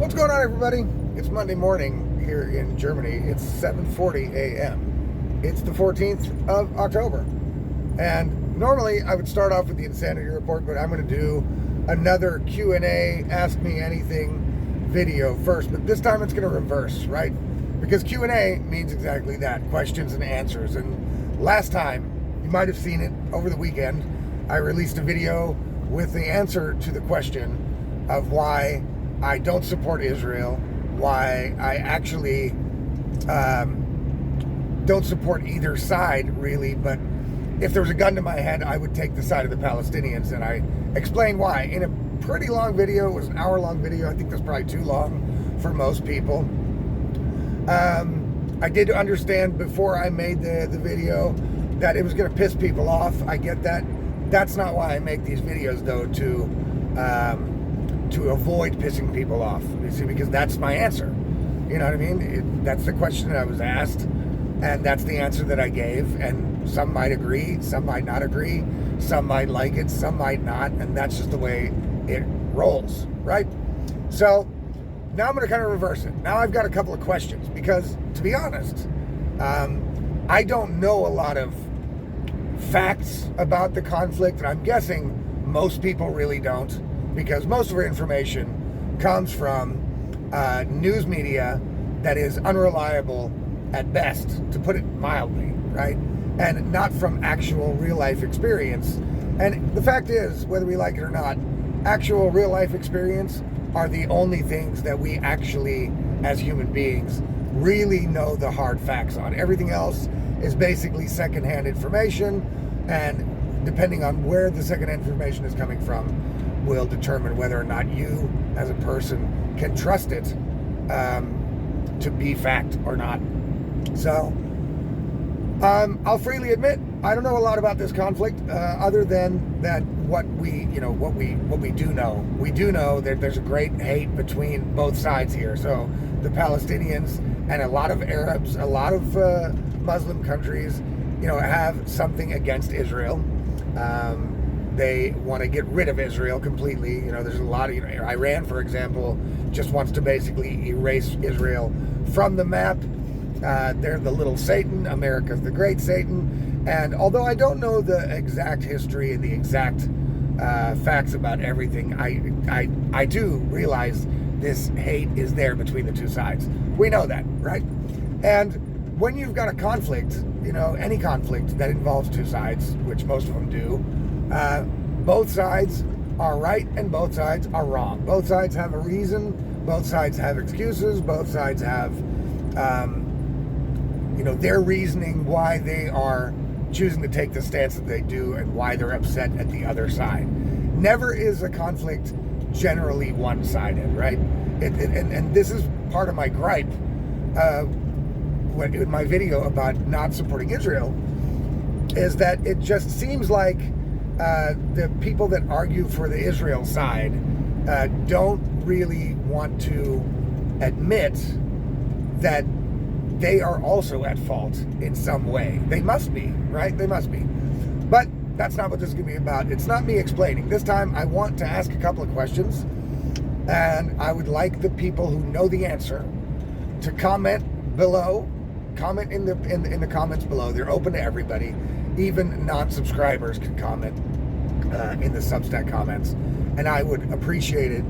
What's going on, everybody? It's Monday morning here in Germany. It's 7:40 a.m. It's the 14th of October. And normally I would start off with the insanity report, but I'm going to do another Q&A, Ask Me Anything video first. But this time it's going to reverse, right? Because Q&A means exactly that, questions and answers. And last time, you might have seen it over the weekend, I released a video with the answer to the question of why I don't support Israel, why I actually don't support either side, really, but if there was a gun to my head, I would take the side of the Palestinians, and I explain why. In a pretty long video, it was an hour-long video. I think that's probably too long for most people. I did understand before I made the video that it was going to piss people off. I get that. That's not why I make these videos, though, to avoid pissing people off. You see, because that's my answer. You know what I mean? That's the question that I was asked, and that's the answer that I gave. And some might agree, some might not agree, some might like it, some might not, and that's just the way it rolls, right? So now I'm going to kind of reverse it. Now I've got a couple of questions because, to be honest, I don't know a lot of facts about the conflict, and I'm guessing most people really don't, because most of our information comes from news media that is unreliable at best, to put it mildly, right? And not from actual real-life experience. And the fact is, whether we like it or not, actual real-life experience are the only things that we actually, as human beings, really know the hard facts on. Everything else is basically secondhand information, and depending on where the secondhand information is coming from will determine whether or not you, as a person, can trust it to be fact or not. So, I'll freely admit I don't know a lot about this conflict, other than that what we do know. We do know that there's a great hate between both sides here. So the Palestinians and a lot of Arabs, a lot of Muslim countries, have something against Israel. They want to get rid of Israel completely. There's a lot of, Iran, for example, just wants to basically erase Israel from the map. They're the little Satan. America's the great Satan. And although I don't know the exact history and the exact facts about everything, I do realize this hate is there between the two sides. We know that, right? And when you've got a conflict, any conflict that involves two sides, which most of them do, both sides are right and both sides are wrong. Both sides have a reason. Both sides have excuses. Both sides have, their reasoning why they are choosing to take the stance that they do and why they're upset at the other side. Never is a conflict generally one-sided, right? And this is part of my gripe in my video about not supporting Israel, is that it just seems like the people that argue for the Israel side don't really want to admit that they are also at fault in some way. They must be, right? They must be. But that's not what this is going to be about. It's not me explaining. This time I want to ask a couple of questions, and I would like the people who know the answer to comment below. Comment in the comments below. They're open to everybody. Even non-subscribers can comment in the Substack comments, and I would appreciate it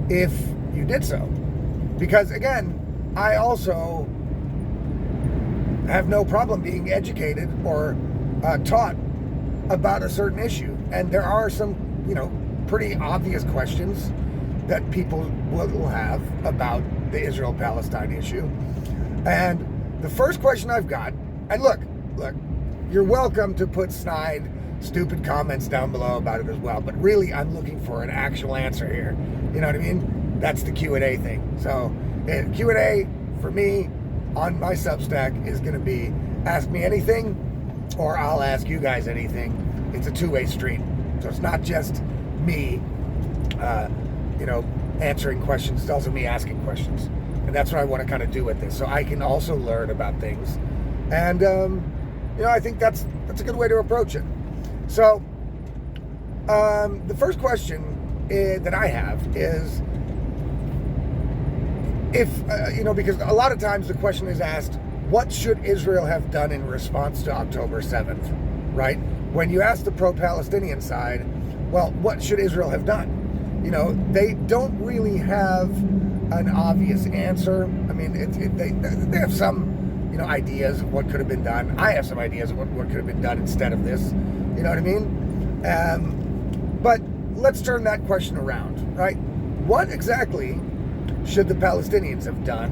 if you did so, because again, I also have no problem being educated or taught about a certain issue, and there are some pretty obvious questions that people will have about the Israel-Palestine issue. And the first question I've got, and look, you're welcome to put snide, stupid comments down below about it as well, but really I'm looking for an actual answer here. You know what I mean? That's the Q&A thing. So Q&A for me on my Substack is going to be Ask Me Anything, or I'll ask you guys anything. It's a two-way street. So it's not just me, answering questions. It's also me asking questions. And that's what I want to kind of do with this. So I can also learn about things. And, I think that's a good way to approach it. So the first question that I have is, if, because a lot of times the question is asked, what should Israel have done in response to October 7th, right? When you ask the pro-Palestinian side, well, what should Israel have done? They don't really have an obvious answer. I mean, they have some, ideas of what could have been done. I have some ideas of what could have been done instead of this. You know what I mean? But let's turn that question around, right? What exactly should the Palestinians have done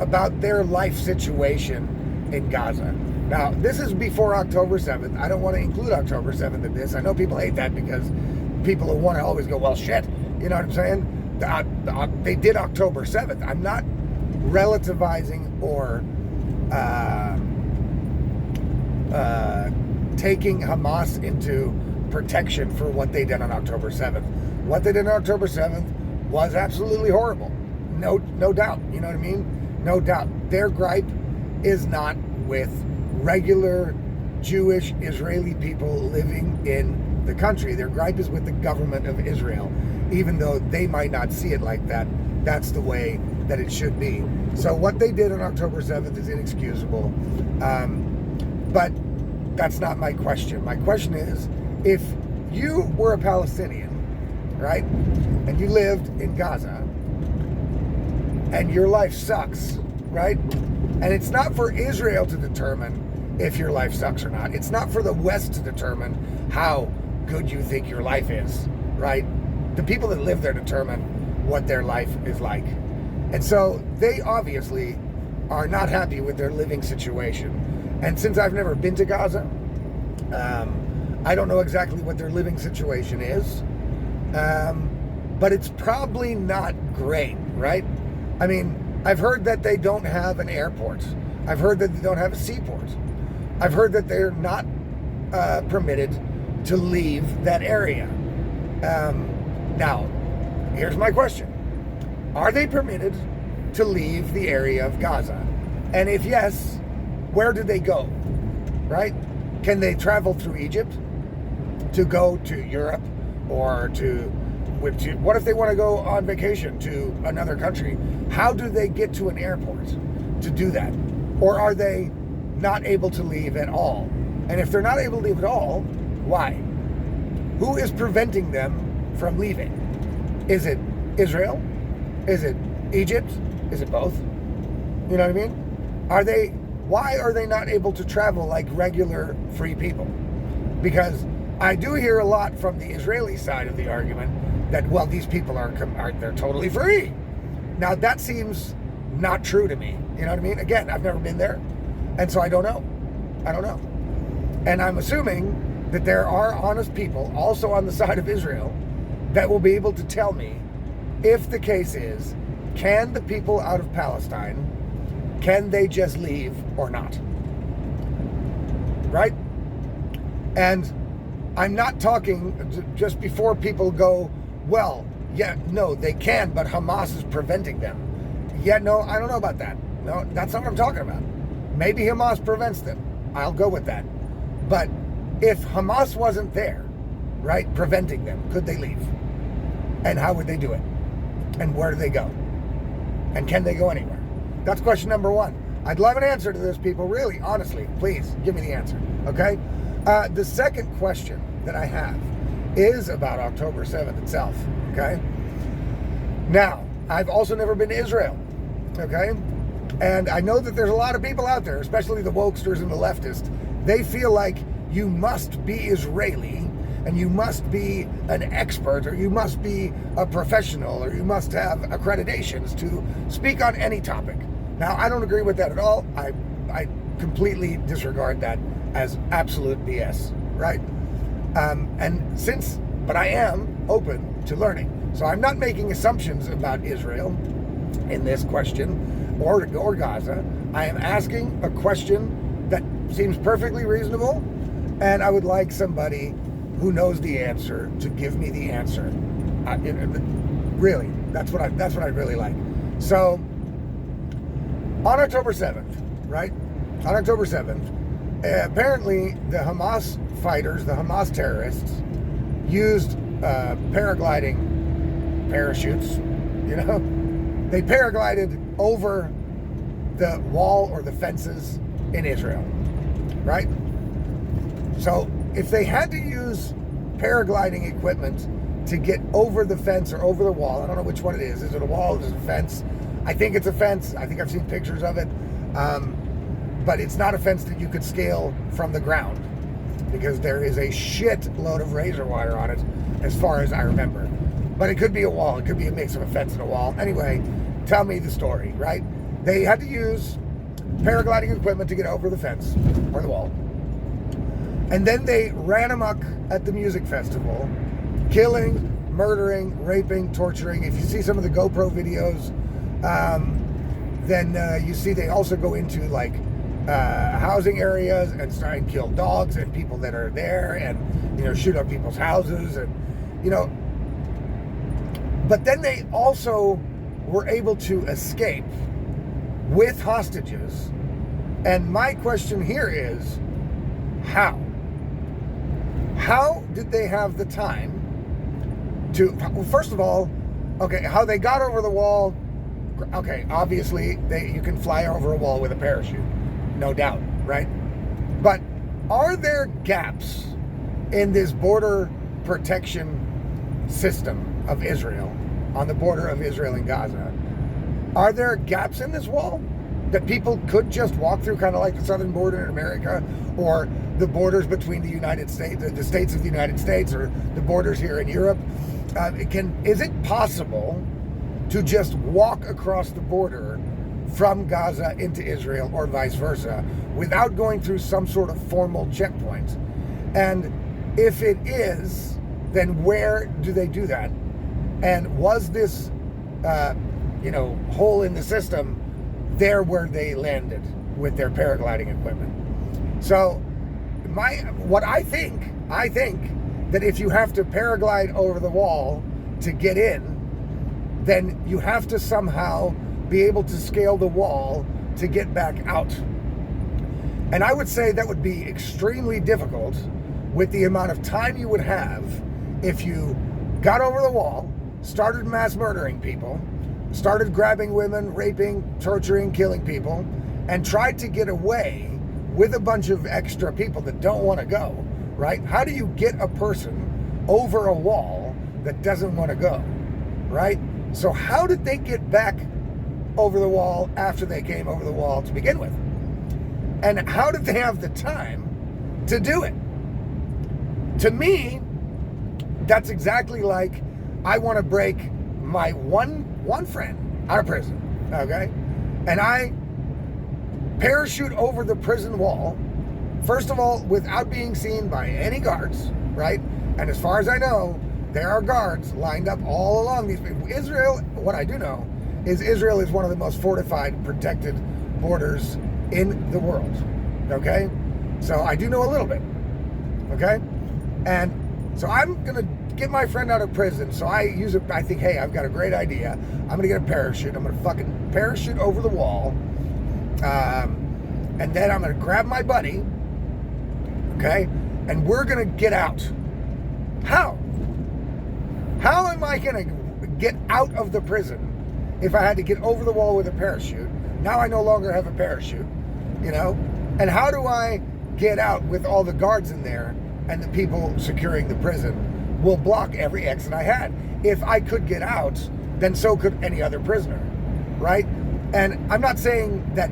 about their life situation in Gaza? Now, this is before October 7th. I don't want to include October 7th in this. I know people hate that because people who want to always go, well, shit. You know what I'm saying? They did October 7th. I'm not relativizing or taking Hamas into protection for what they did on October 7th. What they did on October 7th was absolutely horrible. No doubt. You know what I mean? No doubt. Their gripe is not with regular Jewish Israeli people living in the country. Their gripe is with the government of Israel. Even though they might not see it like that, that's the way that it should be. So what they did on October 7th is inexcusable. But that's not my question. My question is, if you were a Palestinian, right, and you lived in Gaza, and your life sucks, right? And it's not for Israel to determine if your life sucks or not. It's not for the West to determine how good you think your life is, right? The people that live there determine what their life is like. And so they obviously are not happy with their living situation. And since I've never been to Gaza, I don't know exactly what their living situation is. But it's probably not great, right? I mean, I've heard that they don't have an airport. I've heard that they don't have a seaport. I've heard that they're not permitted to leave that area. Now, here's my question. Are they permitted to leave the area of Gaza? And if yes, where do they go, right? Can they travel through Egypt to go to Europe or what if they want to go on vacation to another country? How do they get to an airport to do that? Or are they not able to leave at all? And if they're not able to leave at all, why? Who is preventing them from leaving? Is it Israel? Is it Egypt? Is it both? You know what I mean? Why are they not able to travel like regular free people? Because I do hear a lot from the Israeli side of the argument that, well, these people they're totally free. Now that seems not true to me. You know what I mean? Again, I've never been there, and so I don't know. And I'm assuming that there are honest people also on the side of Israel that will be able to tell me if the case is, can the people out of Palestine, can they just leave or not? Right? And I'm not talking just before people go, well, yeah, no, they can, but Hamas is preventing them. Yeah, no, I don't know about that. No, that's not what I'm talking about. Maybe Hamas prevents them. I'll go with that. But if Hamas wasn't there, right, preventing them, could they leave? And how would they do it? And where do they go? And can they go anywhere? That's question number one. I'd love an answer to this, people. Really, honestly, please give me the answer. Okay? The second question that I have is about October 7th itself. Okay? Now, I've also never been to Israel. Okay? And I know that there's a lot of people out there, especially the wokesters and the leftists. They feel like you must be Israeli and you must be an expert, or you must be a professional, or you must have accreditations to speak on any topic. Now, I don't agree with that at all. I completely disregard that as absolute BS, right? But I am open to learning. So I'm not making assumptions about Israel in this question or Gaza. I am asking a question that seems perfectly reasonable, and I would like somebody who knows the answer to give me the answer. Really, that's what I'd really like. So, on October 7th, right? On October 7th, apparently the Hamas fighters, the Hamas terrorists, used paragliding parachutes, they paraglided over the wall or the fences in Israel, right? So if they had to use paragliding equipment to get over the fence or over the wall, I don't know which one it is. Is it a wall? Is it a fence? I think it's a fence. I think I've seen pictures of it. But it's not a fence that you could scale from the ground because there is a shit load of razor wire on it, as far as I remember. But it could be a wall. It could be a mix of a fence and a wall. Anyway, tell me the story, right? They had to use paragliding equipment to get over the fence or the wall. And then they ran amok at the music festival, killing, murdering, raping, torturing. If you see some of the GoPro videos, then you see they also go into like housing areas and try and kill dogs and people that are there, and shoot up people's houses, and but then they also were able to escape with hostages. And my question here is, how did they have the time to, well, first of all, okay, how they got over the wall? Okay, obviously you can fly over a wall with a parachute, no doubt, right? But are there gaps in this border protection system of Israel, on the border of Israel and Gaza? Are there gaps in this wall that people could just walk through, kind of like the southern border in America, or the borders between the United States, the states of the United States, or the borders here in Europe? Is it possible to just walk across the border from Gaza into Israel or vice versa without going through some sort of formal checkpoint? And if it is, then where do they do that? And was this, hole in the system there where they landed with their paragliding equipment? So what I think that if you have to paraglide over the wall to get in, then you have to somehow be able to scale the wall to get back out. And I would say that would be extremely difficult with the amount of time you would have if you got over the wall, started mass murdering people, started grabbing women, raping, torturing, killing people, and tried to get away with a bunch of extra people that don't want to go, right? How do you get a person over a wall that doesn't want to go, right? So how did they get back over the wall after they came over the wall to begin with? And how did they have the time to do it? To me, that's exactly like I want to break my one friend out of prison, okay? And I parachute over the prison wall, first of all, without being seen by any guards, right? And as far as I know, there are guards lined up all along these people. Israel, what I do know, is Israel is one of the most fortified, protected borders in the world, okay? So I do know a little bit, okay? And so I'm going to get my friend out of prison. So I think, hey, I've got a great idea. I'm going to get a parachute. I'm going to fucking parachute over the wall. And then I'm going to grab my buddy, okay? And we're going to get out. How? How am I going to get out of the prison if I had to get over the wall with a parachute? Now I no longer have a parachute, And how do I get out with all the guards in there and the people securing the prison will block every exit I had? If I could get out, then so could any other prisoner, right? And I'm not saying that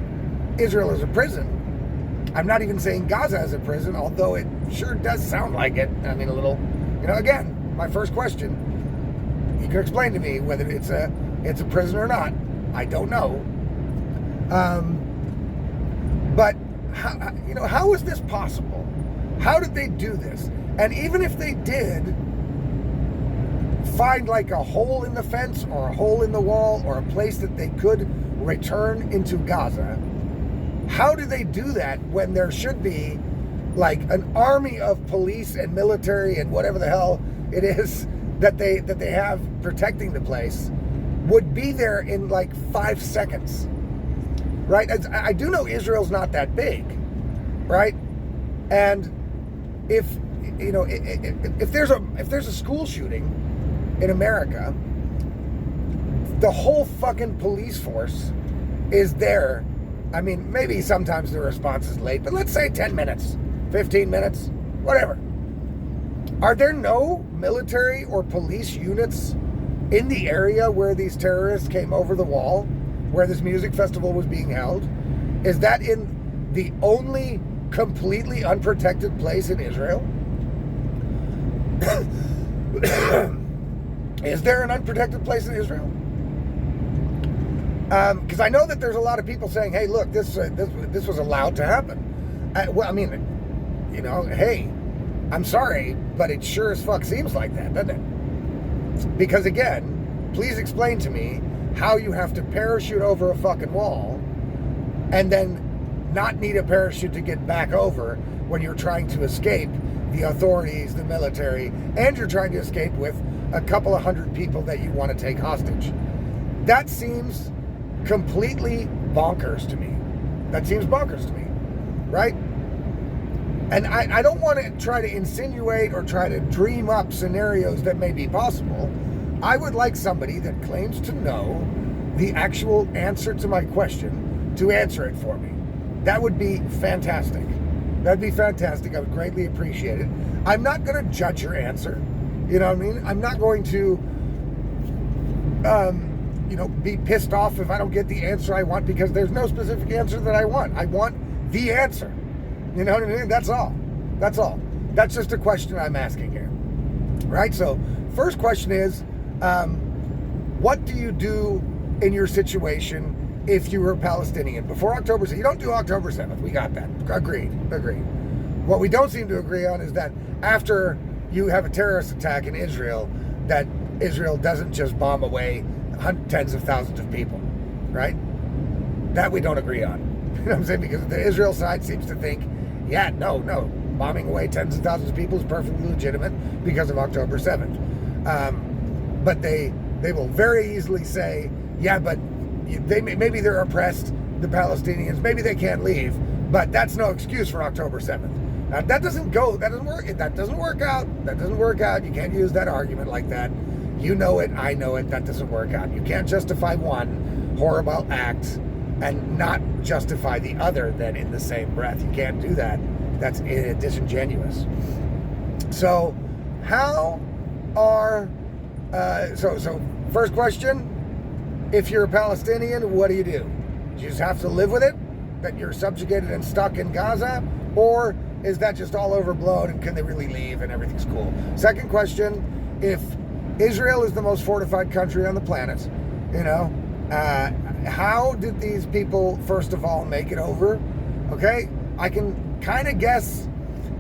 Israel is a prison. I'm not even saying Gaza is a prison, although it sure does sound like it. I mean, a little, again, my first question, you can explain to me whether it's a prison or not. I don't know. But how is this possible? How did they do this? And even if they did find like a hole in the fence or a hole in the wall or a place that they could return into Gaza, how do they do that when there should be like an army of police and military and whatever the hell it is that they have protecting the place would be there in like 5 seconds, right? I do know Israel's not that big, right? And if there's a school shooting in America, the whole fucking police force is there. I mean, maybe sometimes the response is late, but let's say 10 minutes, 15 minutes, whatever. Are there no military or police units in the area where these terrorists came over the wall, where this music festival was being held? Is that in the only completely unprotected place in Israel? Is there an unprotected place in Israel? Because I know that there's a lot of people saying, "Hey, look, this was allowed to happen." Well, I mean, you know, hey, I'm sorry, but it sure as fuck seems like that, doesn't it? Because again, please explain to me how you have to parachute over a fucking wall and then not need a parachute to get back over when you're trying to escape the authorities, the military, and you're trying to escape with a couple of hundred people that you want to take hostage. That seems completely bonkers to me. That seems bonkers to me, right? And I don't want to try to insinuate or try to dream up scenarios that may be possible. I would like somebody that claims to know the actual answer to my question to answer it for me. That would be fantastic. That'd be fantastic. I would greatly appreciate it. I'm not going to judge your answer. You know what I mean? I'm not going to, be pissed off if I don't get the answer I want, because there's no specific answer that I want. I want the answer. You know what I mean? That's all. That's all. That's just a question I'm asking here. Right? So, first question is, what do you do in your situation if you were Palestinian before October 7th? You don't do October 7th. We got that. Agreed. What we don't seem to agree on is that after you have a terrorist attack in Israel, that Israel doesn't just bomb away tens of thousands of people, right? That we don't agree on. You know what I'm saying? Because the Israel side seems to think, yeah, no, bombing away tens of thousands of people is perfectly legitimate because of October 7th. But they will very easily say, yeah, but maybe they're oppressed, the Palestinians, maybe they can't leave, but that's no excuse for October 7th. Now, that doesn't work out. You can't use that argument like that. You know it, I know it, that doesn't work out. You can't justify one horrible act and not justify the other then in the same breath. You can't do that. That's disingenuous. So, how are, so first question, if you're a Palestinian, what do? You just have to live with it, that you're subjugated and stuck in Gaza? Or is that just all overblown and can they really leave and everything's cool? Second question, if Israel is the most fortified country on the planet, how did these people, first of all, make it over? Okay, I can kind of guess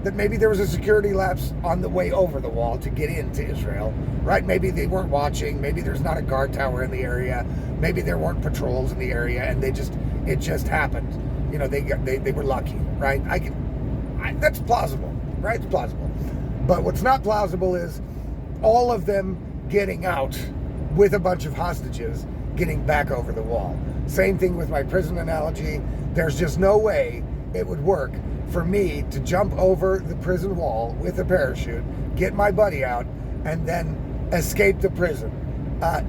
that maybe there was a security lapse on the way over the wall to get into Israel, right? Maybe they weren't watching, maybe there's not a guard tower in the area, maybe there weren't patrols in the area, and it just happened. They were lucky, right? That's plausible, right? It's plausible. But what's not plausible is all of them getting out with a bunch of hostages, getting back over the wall. Same thing with my prison analogy. There's just no way it would work for me to jump over the prison wall with a parachute, get my buddy out, and then escape the prison.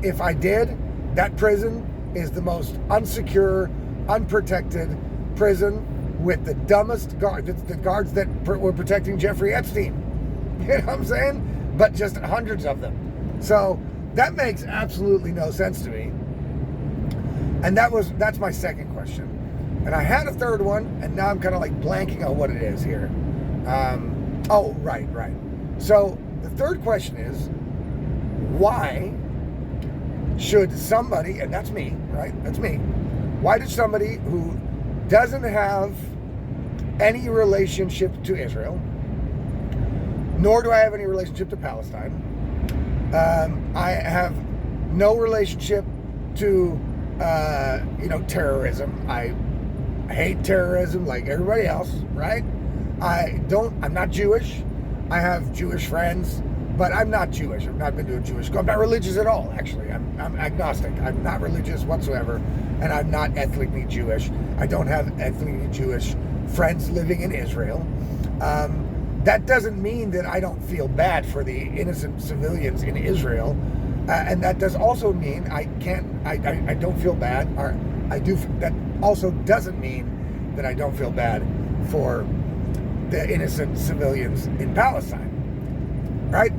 If I did, that prison is the most unsecure, unprotected prison with the dumbest guards. It's the guards that were protecting Jeffrey Epstein. You know what I'm saying? But just hundreds of them. So that makes absolutely no sense to me. And that's my second question. And I had a third one, and now I'm kind of like blanking on what it is here. Right. So the third question is, why should somebody, and that's me, right? That's me. Why did somebody who doesn't have any relationship to Israel, nor do I have any relationship to Palestine, I have no relationship to, terrorism. I hate terrorism like everybody else, right? I'm not Jewish. I have Jewish friends, but I'm not Jewish. I've not been to a Jewish school. I'm not religious at all, actually. I'm agnostic. I'm not religious whatsoever, and I'm not ethnically Jewish. I don't have ethnically Jewish friends living in Israel. That doesn't mean that I don't feel bad for the innocent civilians in Israel. And that does also mean I don't feel bad, or that also doesn't mean that I don't feel bad for the innocent civilians in Palestine, right?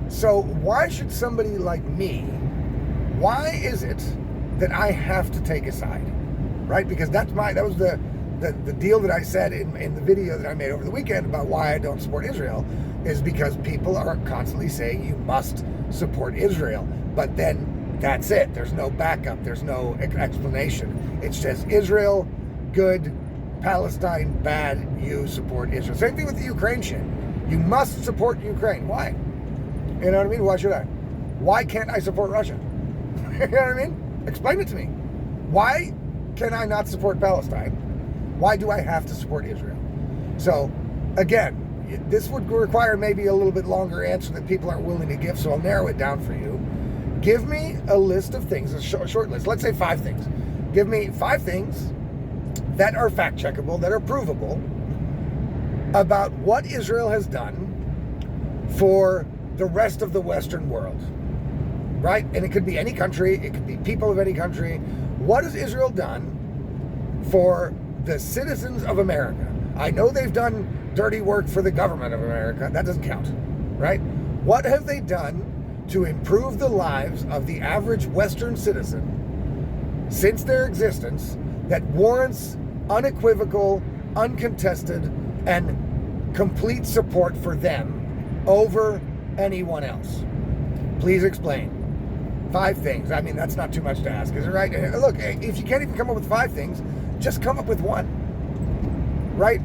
So why should somebody like me, why is it that I have to take a side, right? Because that was the deal that I said in the video that I made over the weekend about why I don't support Israel, is because people are constantly saying you must support Israel, but then that's it. There's no backup. There's no explanation. It says Israel, good, Palestine, bad, you support Israel. Same thing with the Ukraine shit. You must support Ukraine. Why? You know what I mean? Why should I? Why can't I support Russia? You know what I mean? Explain it to me. Why can I not support Palestine? Why do I have to support Israel? So, again, this would require maybe a little bit longer answer that people aren't willing to give, so I'll narrow it down for you. Give me a list of things, a short list. Let's say 5 things. Give me 5 things that are fact-checkable, that are provable, about what Israel has done for the rest of the Western world, right? And it could be any country, it could be people of any country. What has Israel done for the citizens of America? I know they've done dirty work for the government of America. That doesn't count, right? What have they done to improve the lives of the average Western citizen since their existence that warrants unequivocal, uncontested, and complete support for them over anyone else? Please explain. 5 things. I mean, that's not too much to ask, is it, right? Look, if you can't even come up with 5 things, just come up with 1, right?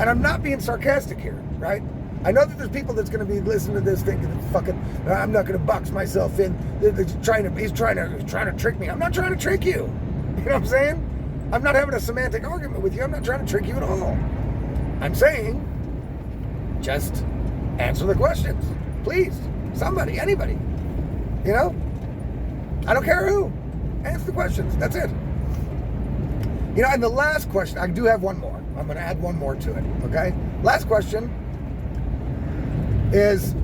And I'm not being sarcastic here, right? I know that there's people that's going to be listening to this thinking, fucking, I'm not going to box myself in. He's trying to trick me. I'm not trying to trick you. You know what I'm saying? I'm not having a semantic argument with you. I'm not trying to trick you at all. I'm saying, just answer the questions. Please. Somebody, anybody. You know? I don't care who. Answer the questions. That's it. You know, and the last question, I do have one more. I'm going to add one more to it, okay? Last question is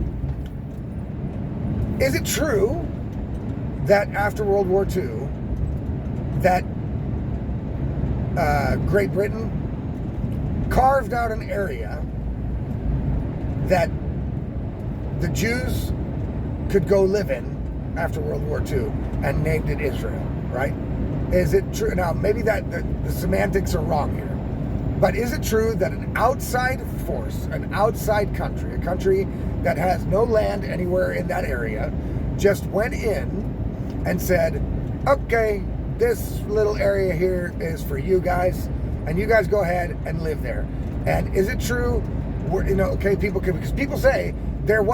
it true that after World War II, that Great Britain carved out an area that the Jews could go live in after World War II and named it Israel, right? Is it true? Now, maybe that the semantics are wrong here, but is it true that an outside force, an outside country, a country that has no land anywhere in that area, just went in and said, okay, this little area here is for you guys, and you guys go ahead and live there? And is it true, okay, because people say there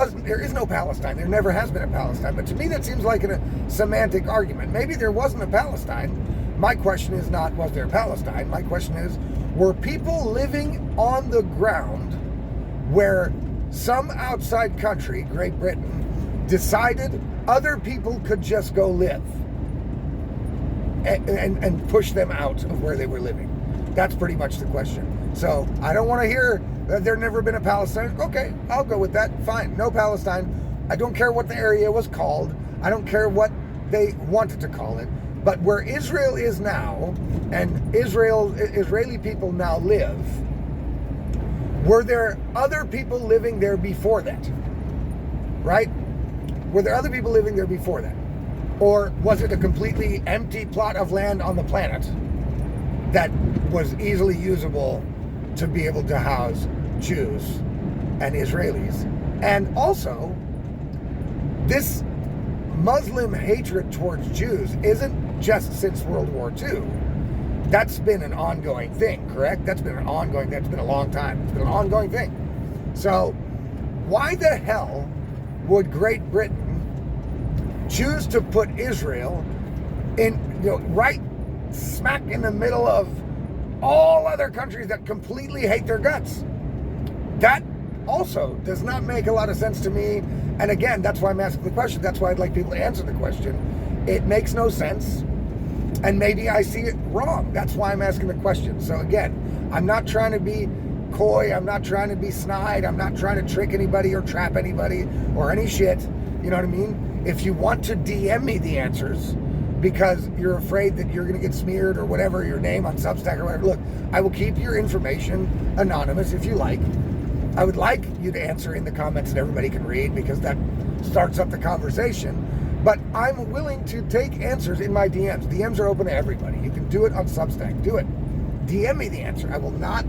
is no Palestine, there never has been a Palestine, but to me that seems like a semantic argument. Maybe there wasn't a Palestine. My question is not, was there a Palestine? My question is, were people living on the ground where some outside country, Great Britain, decided other people could just go live and push them out of where they were living? That's pretty much the question. So I don't want to hear that there never been a Palestine. Okay, I'll go with that. Fine, no Palestine. I don't care what the area was called. I don't care what they wanted to call it. But where Israel is now, and Israeli people now live, were there other people living there before that? Right? Were there other people living there before that? Or was it a completely empty plot of land on the planet that was easily usable to be able to house Jews and Israelis? And also, this Muslim hatred towards Jews isn't just since World War II. That's been an ongoing thing, correct? That's been a long time. It's been an ongoing thing. So why the hell would Great Britain choose to put Israel in, right smack in the middle of all other countries that completely hate their guts? That also does not make a lot of sense to me. And again, that's why I'm asking the question. That's why I'd like people to answer the question. It makes no sense, and maybe I see it wrong. That's why I'm asking the question. So again, I'm not trying to be coy. I'm not trying to be snide. I'm not trying to trick anybody or trap anybody or any shit. You know what I mean? If you want to DM me the answers because you're afraid that you're going to get smeared or whatever, your name on Substack or whatever, look, I will keep your information anonymous if you like. I would like you to answer in the comments that everybody can read because that starts up the conversation. But I'm willing to take answers in my DMs. DMs are open to everybody. You can do it on Substack. Do it. DM me the answer. I will not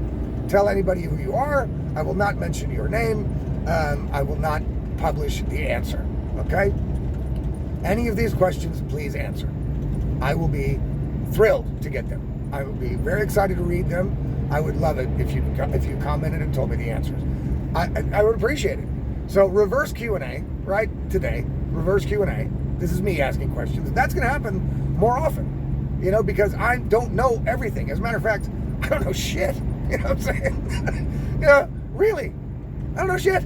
tell anybody who you are. I will not mention your name. I will not publish the answer. Okay? Any of these questions, please answer. I will be thrilled to get them. I would be very excited to read them. I would love it if you commented and told me the answers. I would appreciate it. So reverse Q&A, right, today. Reverse Q&A. This is me asking questions. That's going to happen more often, you know, because I don't know everything. As a matter of fact, I don't know shit. You know what I'm saying? You know, really. I don't know shit.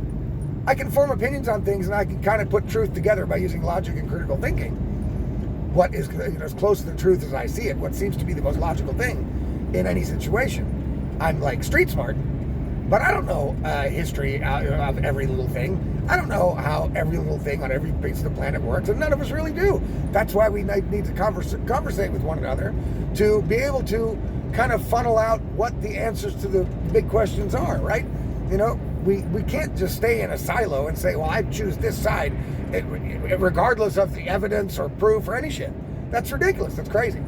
I can form opinions on things and I can kind of put truth together by using logic and critical thinking. What is, you know, as close to the truth as I see it, what seems to be the most logical thing in any situation. I'm like street smart, but I don't know history of every little thing. I don't know how every little thing on every piece of the planet works, and none of us really do. That's why we need to conversate with one another to be able to kind of funnel out what the answers to the big questions are, right? You know, we can't just stay in a silo and say, well, I choose this side, regardless of the evidence or proof or any shit. That's ridiculous. That's crazy.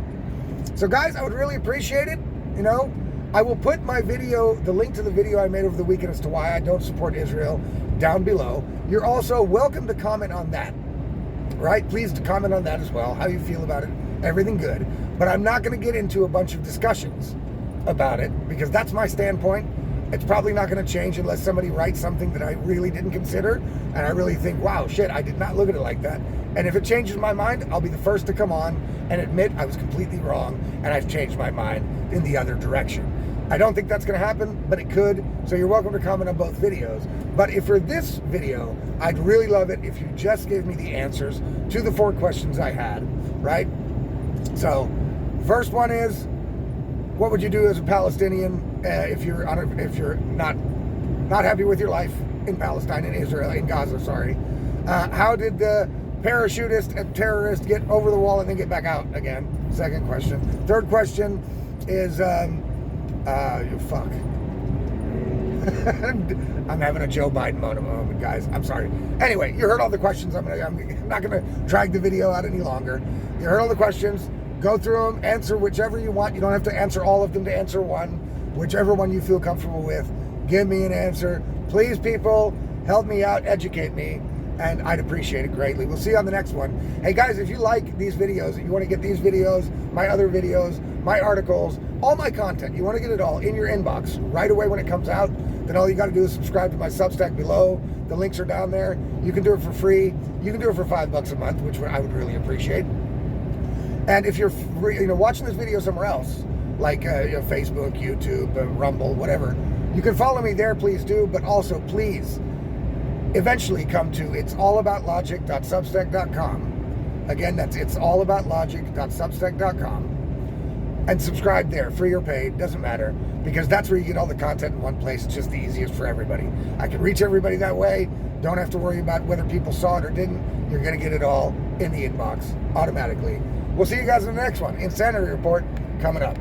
So, guys, I would really appreciate it. You know, I will put my video, the link to the video I made over the weekend as to why I don't support Israel, down below. You're also welcome to comment on that, right? Please comment on that as well, how you feel about it, everything good. But I'm not going to get into a bunch of discussions about it because that's my standpoint. It's probably not going to change unless somebody writes something that I really didn't consider and I really think, wow, shit, I did not look at it like that. And if it changes my mind, I'll be the first to come on and admit I was completely wrong and I've changed my mind in the other direction. I don't think that's going to happen, but it could. So you're welcome to comment on both videos. But if for this video, I'd really love it if you just gave me the answers to the 4 questions I had, right? So, first one is, what would you do as a Palestinian if you're not happy with your life in Palestine, in Israel, in Gaza? Sorry. How did the parachutist and terrorist get over the wall and then get back out again? Second question. Third question is, fuck. I'm having a Joe Biden moment, guys. I'm sorry. Anyway, you heard all the questions. I'm not gonna drag the video out any longer. You heard all the questions. Go through them. Answer whichever you want. You don't have to answer all of them to answer one. Whichever one you feel comfortable with. Give me an answer. Please, people, help me out. Educate me. And I'd appreciate it greatly. We'll see you on the next one. Hey, guys, if you like these videos, if you want to get these videos, my other videos, my articles, all my content, you want to get it all in your inbox right away when it comes out, then all you got to do is subscribe to my Substack below. The links are down there. You can do it for free. You can do it for $5 a month, which I would really appreciate. And if you're watching this video somewhere else, like Facebook, YouTube, Rumble, whatever, you can follow me there, please do. But also, please, eventually come to it'sallaboutlogic.substack.com. Again, that's it'sallaboutlogic.substack.com. And subscribe there, free or paid, doesn't matter, because that's where you get all the content in one place. It's just the easiest for everybody. I can reach everybody that way. Don't have to worry about whether people saw it or didn't. You're going to get it all in the inbox automatically. We'll see you guys in the next one. Insanity Report coming up.